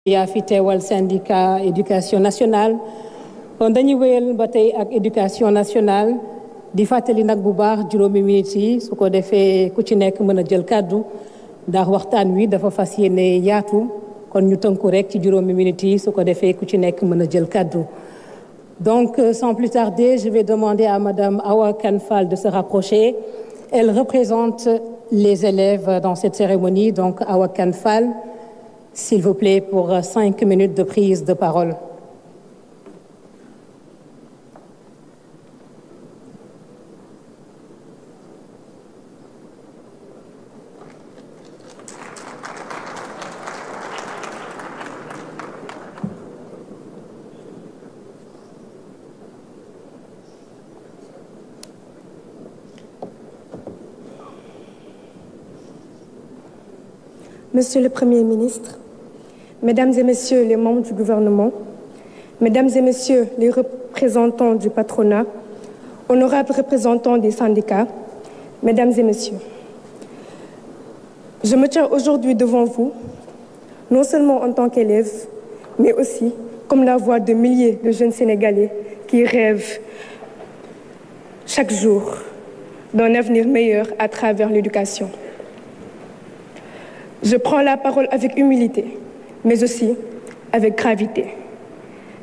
yaa fi teewal syndicat éducation nationale kon dañuy wéyal ba tey ak éducation nationale di fàttali nag bu baax juróomi minutes yi su ko defee ku ci nekk mën a jël kàddu ndax waxtaan wi dafa fas yéene yaatu kon ñu tënku rek ci juróomi minutes yi su ko defee ku ci nekk mën a jël kàddu. Donc sans plus tarder, je vais demander à Madame Awa Kane Fall de se rapprocher. Elle représente les élèves dans cette cérémonie. Donc Awa Kane Fall, s'il vous plaît, pour 5 minutes de prise de parole. Monsieur le Premier ministre, Mesdames et Messieurs les membres du gouvernement, Mesdames et Messieurs les représentants du patronat, honorables représentants des syndicats, Mesdames et Messieurs, je me tiens aujourd'hui devant vous, non seulement en tant qu'élève, mais aussi comme la voix de milliers de jeunes Sénégalais qui rêvent chaque jour d'un avenir meilleur à travers l'éducation. Je prends la parole avec humilité, mais aussi avec gravité,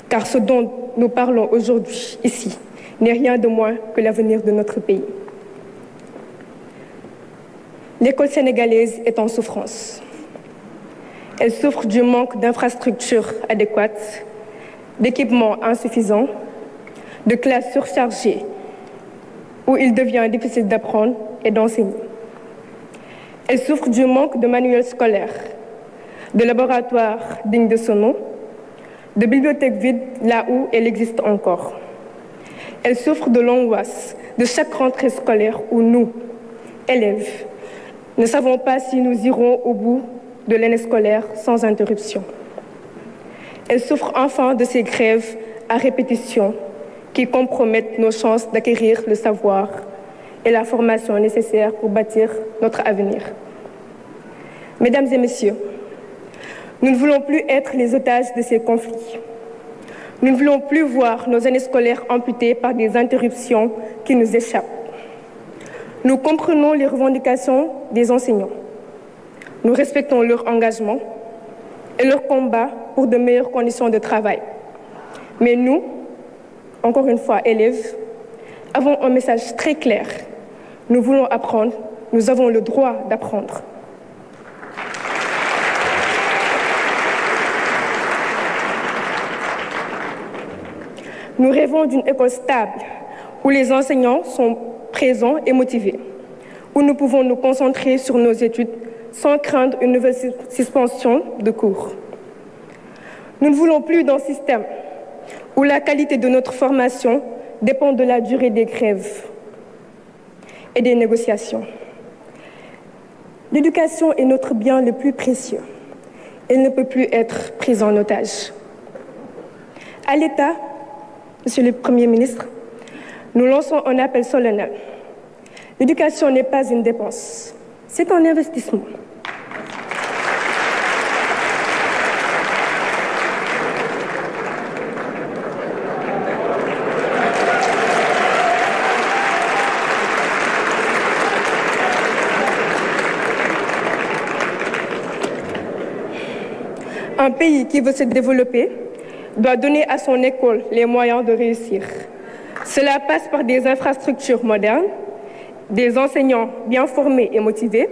car ce dont nous parlons aujourd'hui ici n'est rien de moins que l'avenir de notre pays. L'école sénégalaise est en souffrance. Elle souffre du manque d'infrastructures adéquates, d'équipements insuffisants, de classes surchargées, où il devient difficile d'apprendre et d'enseigner. Elle souffre du manque de manuels scolaires, de laboratoires dignes de ce nom, de bibliothèques vides là où elle existe encore. Elle souffre de l'angoisse de chaque rentrée scolaire où nous, élèves, ne savons pas si nous irons au bout de l'année scolaire sans interruption. Elle souffre enfin de ces grèves à répétition qui compromettent nos chances d'acquérir le savoir et la formation nécessaire pour bâtir notre avenir. Mesdames et Messieurs, nous ne voulons plus être les otages de ces conflits. Nous ne voulons plus voir nos années scolaires amputées par des interruptions qui nous échappent. Nous comprenons les revendications des enseignants. Nous respectons leur engagement et leur combat pour de meilleures conditions de travail. Mais nous, encore une fois élèves, avons un message très clair. Nous voulons apprendre, nous avons le droit d'apprendre. Nous rêvons d'une école stable, où les enseignants sont présents et motivés, où nous pouvons nous concentrer sur nos études sans craindre une nouvelle suspension de cours. Nous ne voulons plus d'un système où la qualité de notre formation dépend de la durée des grèves et des négociations. L'éducation est notre bien le plus précieux. Elle ne peut plus être prise en otage. À l'État, Monsieur le Premier ministre, nous lançons un appel solennel. L'éducation n'est pas une dépense, c'est un investissement. Un pays qui veut se développer doit donner à son école les moyens de réussir. Cela passe par des infrastructures modernes, des enseignants bien formés et motivés,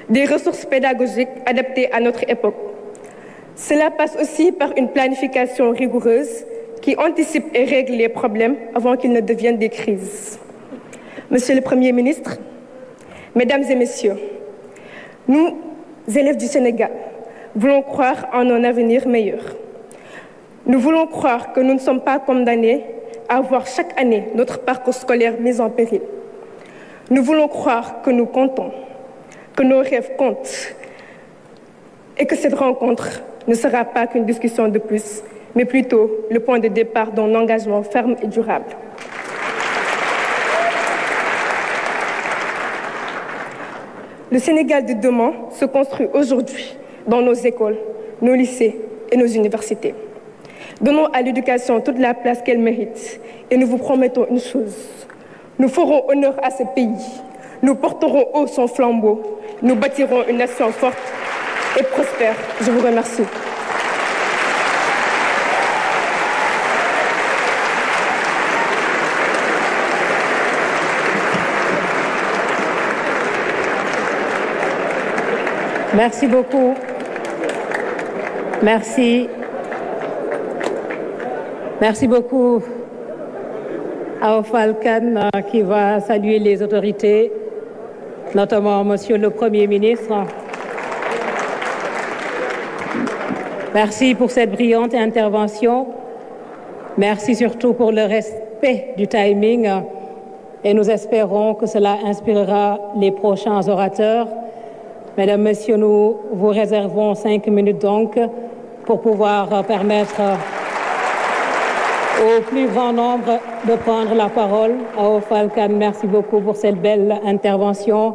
des ressources pédagogiques adaptées à notre époque. Cela passe aussi par une planification rigoureuse qui anticipe et règle les problèmes avant qu'ils ne deviennent des crises. Monsieur le Premier ministre, Mesdames et Messieurs, nous, élèves du Sénégal, voulons croire en un avenir meilleur. Nous voulons croire que nous ne sommes pas condamnés à voir chaque année notre parcours scolaire mis en péril. Nous voulons croire que nous comptons, que nos rêves comptent et que cette rencontre ne sera pas qu'une discussion de plus, mais plutôt le point de départ d'un engagement ferme et durable. Le Sénégal de demain se construit aujourd'hui dans nos écoles, nos lycées, et nos universités. Donnons à l'éducation toute la place qu'elle mérite et nous vous promettons une chose. Nous ferons honneur à ce pays. Nous porterons haut son flambeau. Nous bâtirons une nation forte et prospère. Je vous remercie. Merci beaucoup. Merci. Merci beaucoup à Ofalkan qui va saluer les autorités, notamment Monsieur le Premier ministre. Merci pour cette brillante intervention. Merci surtout pour le respect du timing et nous espérons que cela inspirera les prochains orateurs. Mesdames, Messieurs, nous vous réservons 5 minutes donc pour pouvoir permettre au plus grand nombre de prendre la parole. À Ofalkan, merci beaucoup pour cette belle intervention.